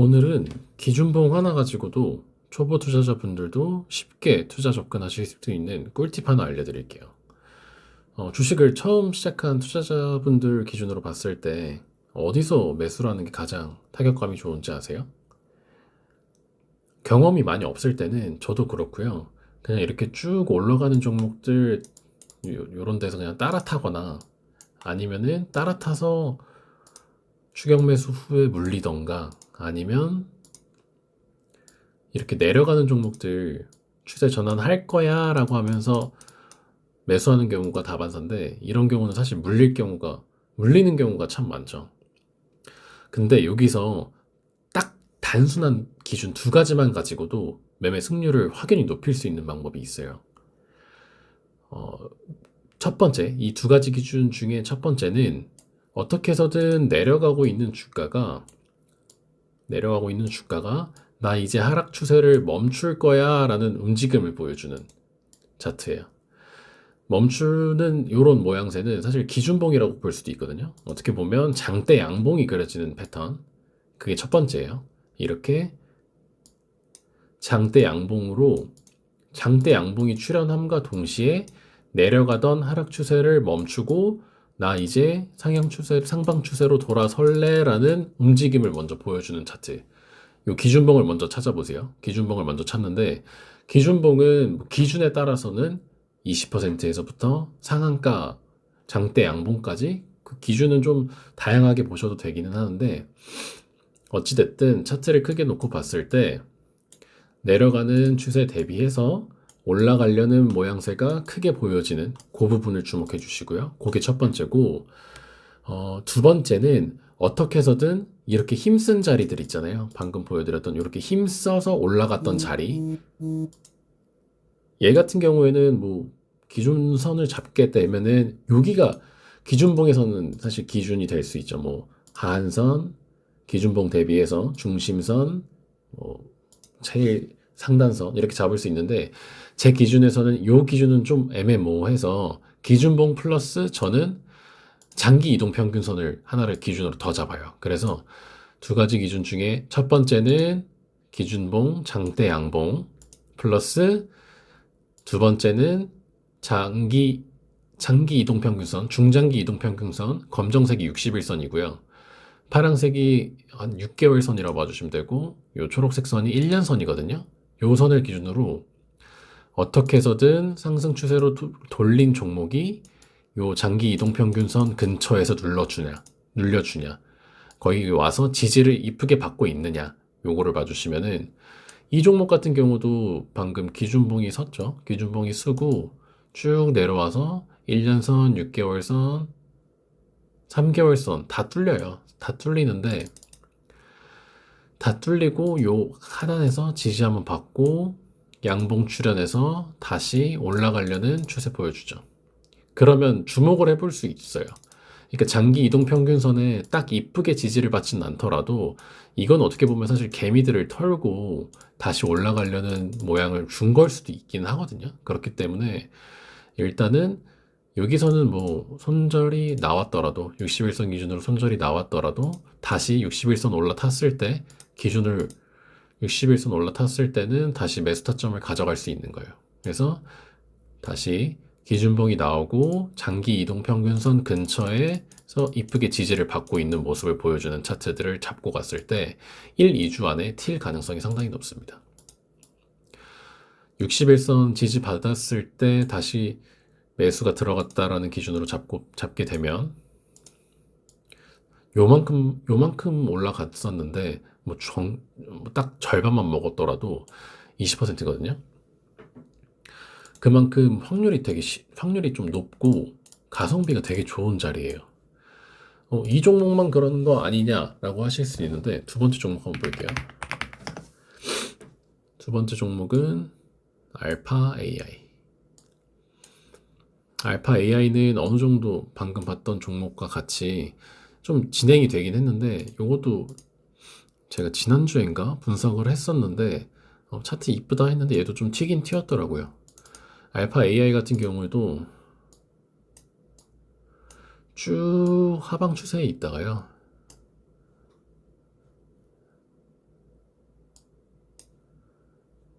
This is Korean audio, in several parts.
오늘은 기준봉 하나 가지고도 초보 투자자분들도 쉽게 투자 접근하실 수 있는 꿀팁 하나 알려드릴게요. 주식을 처음 시작한 투자자분들 기준으로 봤을 때 어디서 매수를 하는 게 가장 타격감이 좋은지 아세요? 경험이 많이 없을 때는 저도 그렇고요. 그냥 이렇게 쭉 올라가는 종목들 요런 데서 그냥 따라 타거나 아니면은 따라 타서 추격 매수 후에 물리던가 아니면 이렇게 내려가는 종목들 추세 전환할 거야 라고 하면서 매수하는 경우가 다반사인데, 이런 경우는 사실 물리는 경우가 참 많죠. 근데 여기서 딱 단순한 기준 두 가지만 가지고도 매매 승률을 확연히 높일 수 있는 방법이 있어요. 어, 첫 번째, 이 두 가지 기준 중에 첫 번째는 어떻게 해서든 내려가고 있는 주가가 나 이제 하락 추세를 멈출 거야 라는 움직임을 보여주는 차트예요. 멈추는 이런 모양새는 사실 기준봉이라고 볼 수도 있거든요. 어떻게 보면 장대 양봉이 그려지는 패턴. 그게 첫 번째예요. 이렇게 장대 양봉으로 장대 양봉이 출현함과 동시에 내려가던 하락 추세를 멈추고 나 이제 상방 추세로 돌아설래라는 움직임을 먼저 보여주는 차트. 요 기준봉을 먼저 찾아보세요. 기준봉을 먼저 찾는데, 기준봉은 기준에 따라서는 20%에서부터 상한가 장대 양봉까지 그 기준은 좀 다양하게 보셔도 되기는 하는데, 어찌됐든 차트를 크게 놓고 봤을 때 내려가는 추세 대비해서 올라가려는 모양새가 크게 보여지는 그 부분을 주목해 주시고요. 그게 첫 번째고, 두 번째는 어떻게 해서든 이렇게 힘쓴 자리들 있잖아요. 방금 보여드렸던 이렇게 힘써서 올라갔던 자리. 얘 같은 경우에는 뭐 기준선을 잡게 되면은 여기가 기준봉에서는 사실 기준이 될 수 있죠. 뭐 하한선, 기준봉 대비해서 중심선, 뭐 제일 상단선 이렇게 잡을 수 있는데, 제 기준에서는 요 기준은 좀 애매모호해서 기준봉 플러스 저는 장기 이동 평균선을 하나를 기준으로 더 잡아요. 그래서 두 가지 기준 중에 첫 번째는 기준봉 장대 양봉 플러스 두 번째는 장기 이동 평균선, 중장기 이동 평균선, 검정색이 60일선이고요. 파란색이 한 6개월 선이라고 봐주시면 되고, 요 초록색 선이 1년 선이거든요. 요 선을 기준으로 어떻게 해서든 상승 추세로 돌린 종목이 요 장기 이동 평균선 근처에서 눌려주냐, 거기 와서 지지를 이쁘게 받고 있느냐, 요거를 봐주시면은 이 종목 같은 경우도 방금 기준봉이 섰죠. 기준봉이 쓰고 쭉 내려와서 1년선, 6개월선, 3개월선 다 뚫려요. 다 뚫리는데, 다 뚫리고 요 하단에서 지지 한번 받고 양봉 출현해서 다시 올라가려는 추세 보여주죠. 그러면 주목을 해볼 수 있어요. 그러니까 장기 이동 평균선에 딱 이쁘게 지지를 받지는 않더라도 이건 어떻게 보면 사실 개미들을 털고 다시 올라가려는 모양을 준 걸 수도 있긴 하거든요. 그렇기 때문에 일단은 여기서는 뭐 손절이 나왔더라도 61선 기준으로 손절이 나왔더라도 다시 61선 올라탔을 때 기준을 61선 올라탔을 때는 다시 매수 타점을 가져갈 수 있는 거예요. 그래서 다시 기준봉이 나오고 장기 이동 평균선 근처에서 이쁘게 지지를 받고 있는 모습을 보여주는 차트들을 잡고 갔을 때 1, 2주 안에 튈 가능성이 상당히 높습니다. 61선 지지 받았을 때 다시 매수가 들어갔다라는 기준으로 잡게 되면 요만큼 올라갔었는데 딱 절반만 먹었더라도 20%거든요. 그만큼 확률이 좀 높고 가성비가 되게 좋은 자리예요. 이 종목만 그런 거 아니냐라고 하실 수 있는데, 두 번째 종목 한번 볼게요. 두 번째 종목은 알파 AI. 알파 AI는 어느 정도 방금 봤던 종목과 같이 좀 진행이 되긴 했는데, 요것도 제가 지난주엔가 분석을 했었는데, 차트 이쁘다 했는데 얘도 좀 튀긴 튀었더라고요. 알파 AI 같은 경우에도 쭉 하방 추세에 있다가요,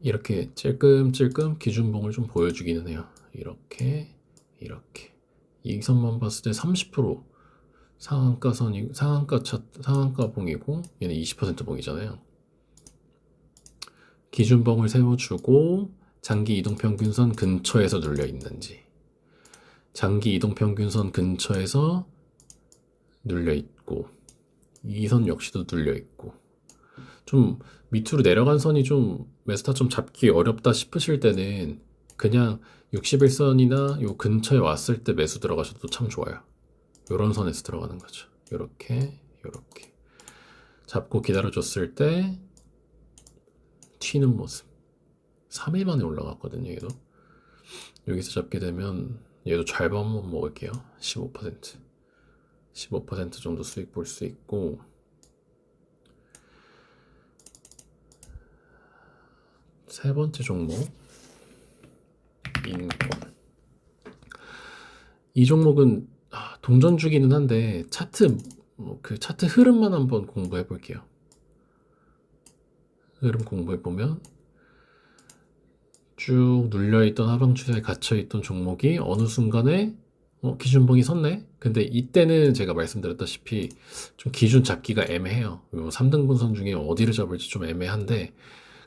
이렇게 찔끔찔끔 기준봉을 좀 보여주기는 해요. 이렇게 이 선만 봤을 때 30% 상한가선이 상한가 봉이고 얘는 20% 봉이잖아요. 기준봉을 세워주고 장기 이동평균선 근처에서 눌려 있는지, 장기 이동평균선 근처에서 눌려 있고, 이 선 역시도 눌려 있고, 좀 밑으로 내려간 선이 좀 메스타 좀 잡기 어렵다 싶으실 때는 그냥 61선이나 요 근처에 왔을 때 매수 들어가셔도 참 좋아요. 요런 선에서 들어가는 거죠. 요렇게 잡고 기다려줬을 때 튀는 모습. 3일 만에 올라갔거든요, 얘도. 여기서 잡게 되면 얘도 잘밥 한번 먹을게요. 15% 정도 수익 볼 수 있고, 세 번째 종목 인권. 이 종목은 동전주기는 한데 차트 그 차트 흐름만 한번 공부해 볼게요. 흐름 공부해 보면 쭉 눌려있던 하방 추세에 갇혀있던 종목이 어느 순간에 기준봉이 섰네? 근데 이때는 제가 말씀드렸다시피 좀 기준 잡기가 애매해요. 3등분선 중에 어디를 잡을지 좀 애매한데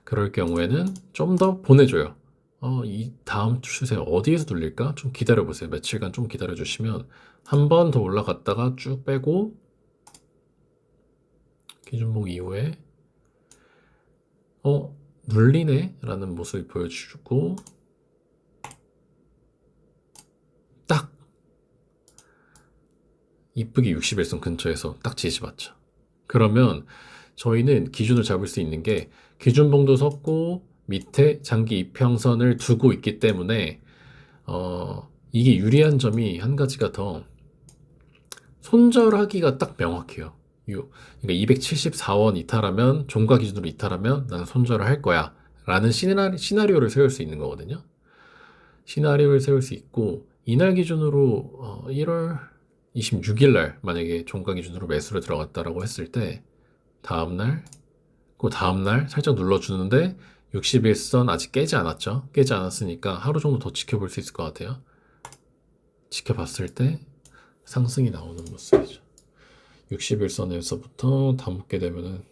그럴 경우에는 좀 더 보내줘요. 이 다음 추세 어디에서 눌릴까? 좀 기다려보세요. 며칠간 좀 기다려주시면 한 번 더 올라갔다가 쭉 빼고 기준봉 이후에 눌리네? 라는 모습을 보여주고 딱 이쁘게 61선 근처에서 딱 지지받죠. 그러면 저희는 기준을 잡을 수 있는 게 기준봉도 섰고 밑에 장기 이평선을 두고 있기 때문에 이게 유리한 점이 한 가지가 더 손절하기가 딱 명확해요. 그러니까 274원 이탈하면 종가 기준으로 이탈하면 나는 손절을 할 거야 라는 시나리오를 세울 수 있는 거거든요. 시나리오를 세울 수 있고 이날 기준으로 1월 26일 날 만약에 종가 기준으로 매수를 들어갔다라고 했을 때 다음날 그 다음날 살짝 눌러주는데 61선 아직 깨지 않았죠. 깨지 않았으니까 하루 정도 더 지켜볼 수 있을 것 같아요. 지켜봤을 때 상승이 나오는 모습이죠. 61선에서부터 다 먹게 되면은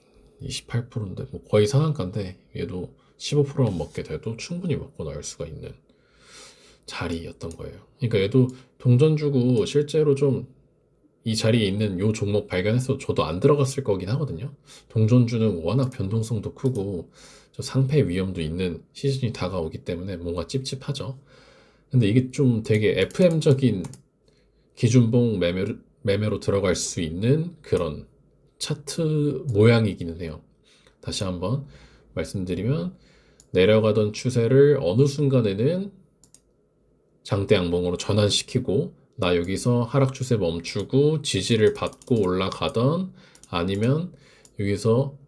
28%인데 뭐 거의 상한가인데 얘도 15%만 먹게 돼도 충분히 먹고 나올 수가 있는 자리였던 거예요. 그러니까 얘도 동전 주고 실제로 좀 이 자리에 있는 요 종목 발견해서 저도 안 들어갔을 거긴 하거든요. 동전주는 워낙 변동성도 크고 저 상패 위험도 있는 시즌이 다가오기 때문에 뭔가 찝찝하죠. 근데 이게 좀 되게 FM적인 기준봉 매매로 들어갈 수 있는 그런 차트 모양이기는 해요. 다시 한번 말씀드리면 내려가던 추세를 어느 순간에는 장대 양봉으로 전환시키고 나 여기서 하락 추세 멈추고 지지를 받고 올라가던 아니면 여기서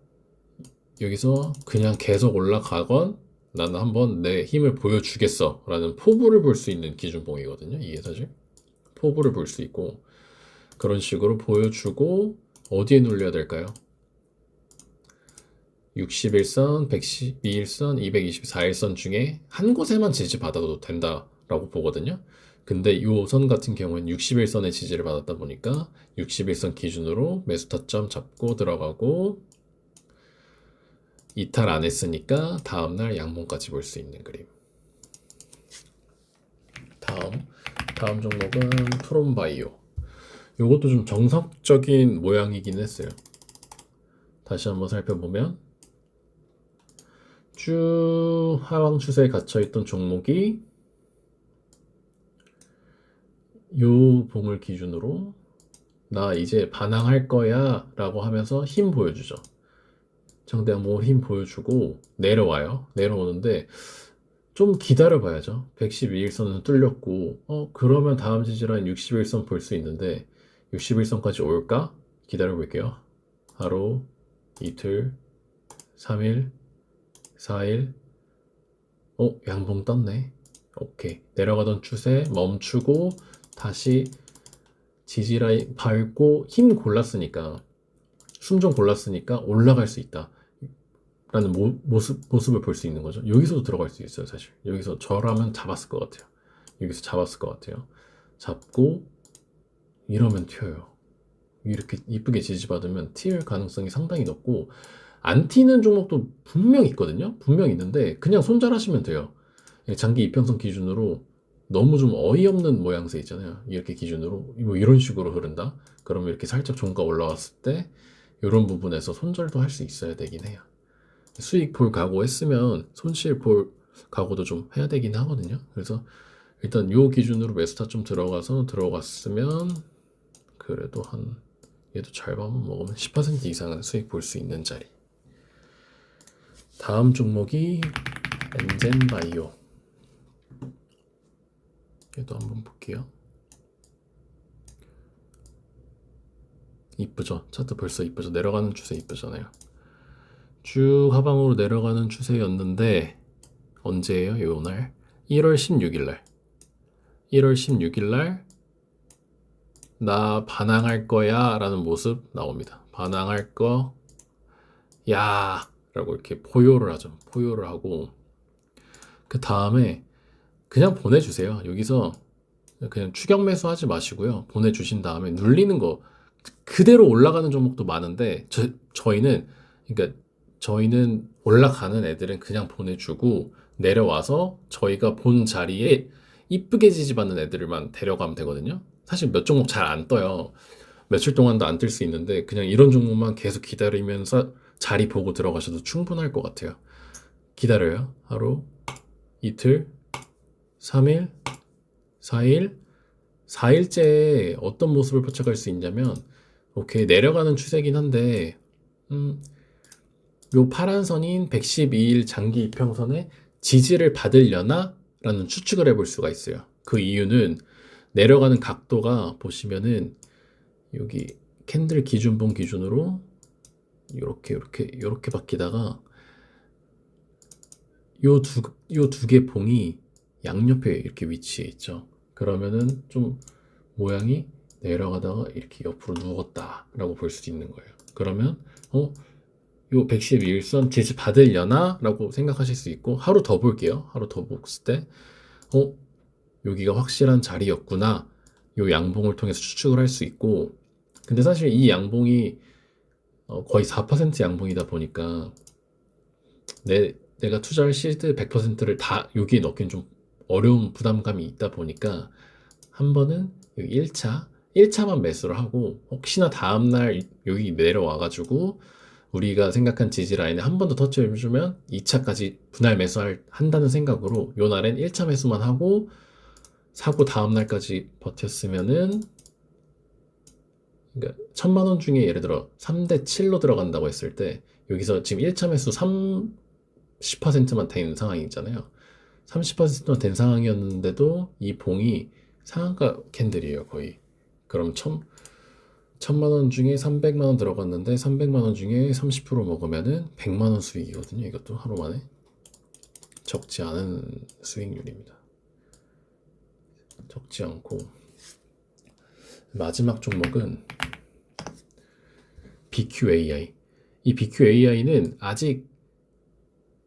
그냥 계속 올라가건 나는 한번 내 힘을 보여주겠어 라는 포부를 볼 수 있는 기준봉이거든요. 이게 사실 포부를 볼 수 있고 그런 식으로 보여주고 어디에 눌려야 될까요? 61선, 112일선, 224일선 중에 한 곳에만 지지받아도 된다라고 보거든요. 근데 이 선 같은 경우는 61선의 지지를 받았다 보니까 61선 기준으로 매수 타점 잡고 들어가고 이탈 안 했으니까 다음날 양봉까지 볼 수 있는 그림. 다음 종목은 프롬바이오. 요것도 좀 정석적인 모양이긴 했어요. 다시 한번 살펴보면 쭉 하방 추세에 갇혀있던 종목이 요 봉을 기준으로 나 이제 반항할 거야 라고 하면서 힘 보여주죠. 장대양봉을 힘 보여주고 내려와요. 내려오는데 좀 기다려 봐야죠. 112일선은 뚫렸고 그러면 다음 지지라인 61선 볼 수 있는데 61선까지 올까? 기다려 볼게요. 하루, 이틀, 3일, 4일. 양봉 떴네. 오케이. 내려가던 추세 멈추고 다시 지지라인 밟고 힘 골랐으니까 숨 좀 골랐으니까 올라갈 수 있다. 라는 모습을 볼 수 있는 거죠. 여기서도 들어갈 수 있어요, 사실. 여기서 저라면 잡았을 것 같아요. 여기서 잡았을 것 같아요. 잡고 이러면 튀어요. 이렇게 이쁘게 지지받으면 튈 가능성이 상당히 높고, 안 튀는 종목도 분명 있거든요. 분명 있는데 그냥 손절하시면 돼요. 장기 이평선 기준으로 너무 좀 어이없는 모양새 있잖아요. 이렇게 기준으로 뭐 이런 식으로 흐른다. 그러면 이렇게 살짝 종가 올라왔을 때 이런 부분에서 손절도 할 수 있어야 되긴 해요. 수익 볼 각오 했으면 손실 볼 각오도 좀 해야 되긴 하거든요. 그래서 일단 요 기준으로 매수타 좀 들어갔으면 그래도 한 얘도 잘 밥만 먹으면 10% 이상은 수익 볼 수 있는 자리. 다음 종목이 엔젠바이오. 얘도 한번 볼게요. 이쁘죠? 차트 벌써 이쁘죠? 내려가는 추세 이쁘잖아요. 쭉 하방으로 내려가는 추세였는데 언제예요? 요날 1월 16일 날 1월 16일 날 나 반항할 거야 라는 모습 나옵니다. 반항할 거야 라고 이렇게 포효를 하죠. 포효를 하고 그 다음에 그냥 보내주세요. 여기서 그냥 추격 매수 하지 마시고요. 보내주신 다음에 눌리는 거 그대로 올라가는 종목도 많은데 저희는 올라가는 애들은 그냥 보내주고 내려와서 저희가 본 자리에 이쁘게 지지받는 애들만 데려가면 되거든요. 사실 몇 종목 잘 안 떠요. 며칠 동안도 안 뜰 수 있는데 그냥 이런 종목만 계속 기다리면서 자리 보고 들어가셔도 충분할 것 같아요. 기다려요. 하루, 이틀, 3일, 4일, 4일째 어떤 모습을 포착할 수 있냐면 오케이 내려가는 추세긴 한데 요 파란 선인 112일 장기 이평선에 지지를 받으려나? 라는 추측을 해볼 수가 있어요. 그 이유는 내려가는 각도가 보시면은 여기 캔들 기준봉 기준으로 이렇게 바뀌다가 요 두 개 봉이 양옆에 이렇게 위치해 있죠. 그러면은 좀 모양이 내려가다가 이렇게 옆으로 누웠다라고 볼 수 있는 거예요. 그러면 요 112일선 지지 받으려나? 라고 생각하실 수 있고 하루 더 볼게요. 하루 더 봤을 때 여기가 확실한 자리였구나. 요 양봉을 통해서 추측을 할 수 있고 근데 사실 이 양봉이 거의 4% 양봉이다 보니까 내가 투자할 시드 100%를 다 여기에 넣기는 좀 어려운 부담감이 있다 보니까 한 번은 여기 1차만 매수를 하고 혹시나 다음날 여기 내려와가지고 우리가 생각한 지지 라인에 한 번 더 터치해주면 2차까지 분할 한다는 생각으로 요 날엔 1차 매수만 하고 사고 다음날까지 버텼으면은 그러니까 1000만 원 중에 예를 들어 3대 7로 들어간다고 했을 때 여기서 지금 1차 매수 30%만 된 상황이잖아요. 30%만 된 상황이었는데도 이 봉이 상한가 캔들이에요, 거의. 그럼 1000만 원 중에 300만 원 들어갔는데 300만 원 중에 30% 먹으면은 100만 원 수익이거든요. 이것도 하루 만에. 적지 않은 수익률입니다. 적지 않고 마지막 종목은 BQAI. 이 BQAI는 아직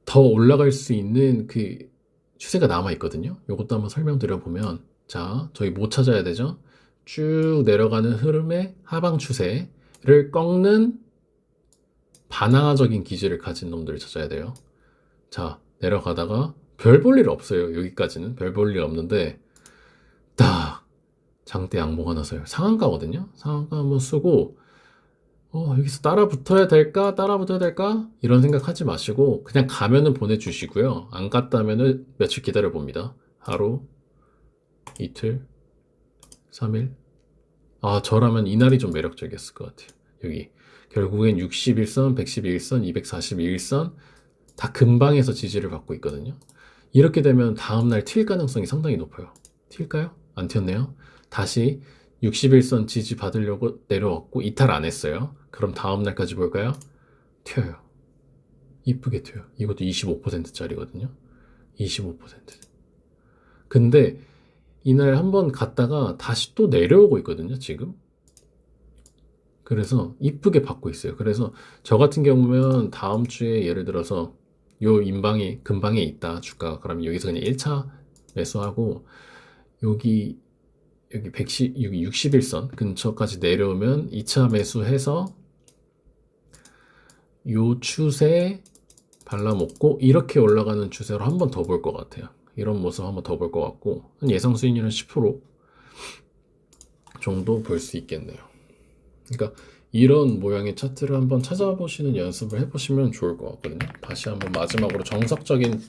더 올라갈 수 있는 그 추세가 남아 있거든요. 이것도 한번 설명드려 보면 자, 저희 뭐 찾아야 되죠? 쭉 내려가는 흐름의 하방 추세를 꺾는 반항아적인 기질을 가진 놈들을 찾아야 돼요. 자, 내려가다가 별 볼 일 없어요. 여기까지는 별 볼 일 없는데 딱 장대 양봉 하나 서요. 상한가거든요. 상한가 한번 쓰고 여기서 따라 붙어야 될까? 이런 생각하지 마시고 그냥 가면은 보내주시고요. 안 갔다면은 며칠 기다려 봅니다. 하루, 이틀, 3일. 저라면 이날이 좀 매력적이었을 것 같아요. 여기 결국엔 61선, 111선, 241선 다 근방에서 지지를 받고 있거든요. 이렇게 되면 다음날 튈 가능성이 상당히 높아요. 튈까요? 안 튀었네요. 다시 61선 지지 받으려고 내려왔고 이탈 안 했어요. 그럼 다음날까지 볼까요? 튀어요. 이쁘게 튀어요. 이것도 25%짜리거든요. 25%. 근데 이날 한번 갔다가 다시 또 내려오고 있거든요, 지금. 그래서 이쁘게 받고 있어요. 그래서 저 같은 경우면 다음 주에 예를 들어서 요 근방에 있다 주가. 그러면 여기서 그냥 1차 매수하고 여기 여기 110 여기 61선 근처까지 내려오면 2차 매수해서 요 추세 발라먹고 이렇게 올라가는 추세로 한 번 더 볼 것 같아요. 이런 모습 한 번 더 볼 것 같고 한 예상 수익률은 10% 정도 볼 수 있겠네요. 그러니까 이런 모양의 차트를 한번 찾아보시는 연습을 해보시면 좋을 것 같거든요. 다시 한번 마지막으로 정석적인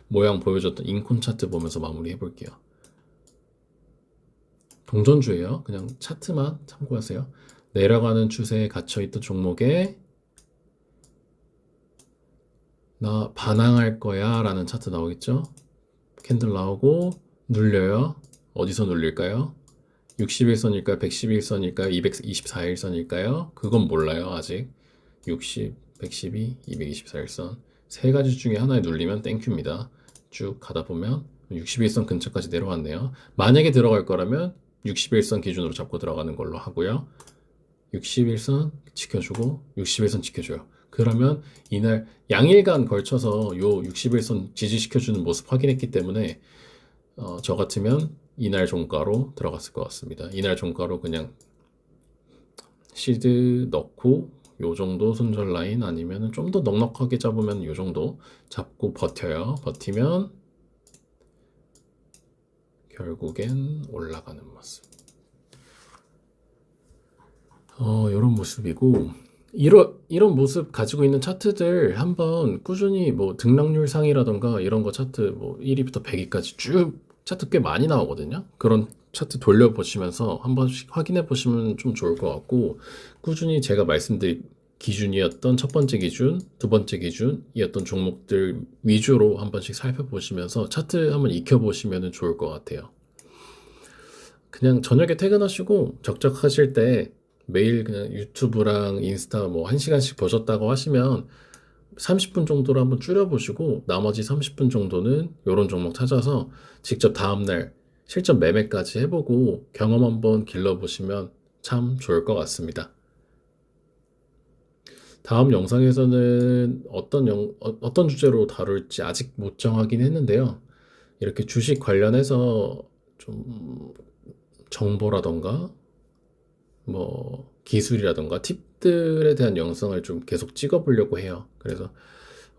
모양 보여줬던 인콘 차트 보면서 마무리 해볼게요. 동전주예요. 그냥 차트만 참고하세요. 내려가는 추세에 갇혀있던 종목에 나 반항할 거야 라는 차트 나오겠죠? 캔들 나오고 눌려요. 어디서 눌릴까요? 61선일까요? 111선일까요? 224일선일까요? 그건 몰라요, 아직. 60, 112, 224일선. 세 가지 중에 하나에 눌리면 땡큐입니다. 쭉 가다 보면 61선 근처까지 내려왔네요. 만약에 들어갈 거라면 61선 기준으로 잡고 들어가는 걸로 하고요. 61선 지켜주고 61선 지켜줘요. 그러면 이날 양일간 걸쳐서 요 61선 지지시켜주는 모습 확인했기 때문에 저 같으면 이날 종가로 들어갔을 것 같습니다. 이날 종가로 그냥 시드 넣고 요 정도 손절 라인 아니면 좀 더 넉넉하게 잡으면 요 정도 잡고 버텨요. 버티면 결국엔 올라가는 모습. 이런 모습이고 이런 모습 가지고 있는 차트들 한번 꾸준히 뭐 등락률 상이라던가 이런 거 차트 뭐 1위부터 100위까지 쭉 차트 꽤 많이 나오거든요. 그런 차트 돌려보시면서 한 번씩 확인해 보시면 좀 좋을 것 같고 꾸준히 제가 말씀드린 기준이었던 첫 번째 기준, 두 번째 기준이었던 종목들 위주로 한 번씩 살펴보시면서 차트 한번 익혀보시면 좋을 것 같아요. 그냥 저녁에 퇴근하시고 적적하실 때 매일 그냥 유튜브랑 인스타 뭐 1시간씩 보셨다고 하시면 30분 정도로 한번 줄여보시고 나머지 30분 정도는 이런 종목 찾아서 직접 다음날 실전 매매까지 해보고 경험 한번 길러보시면 참 좋을 것 같습니다. 다음 영상에서는 어떤 주제로 다룰지 아직 못 정하긴 했는데요. 이렇게 주식 관련해서 좀 정보라던가 뭐 기술이라던가 팁들에 대한 영상을 좀 계속 찍어 보려고 해요. 그래서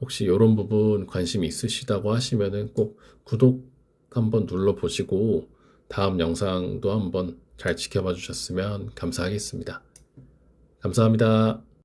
혹시 이런 부분 관심 있으시다고 하시면은 꼭 구독 한번 눌러 보시고 다음 영상도 한번 잘 지켜봐 주셨으면 감사하겠습니다. 감사합니다.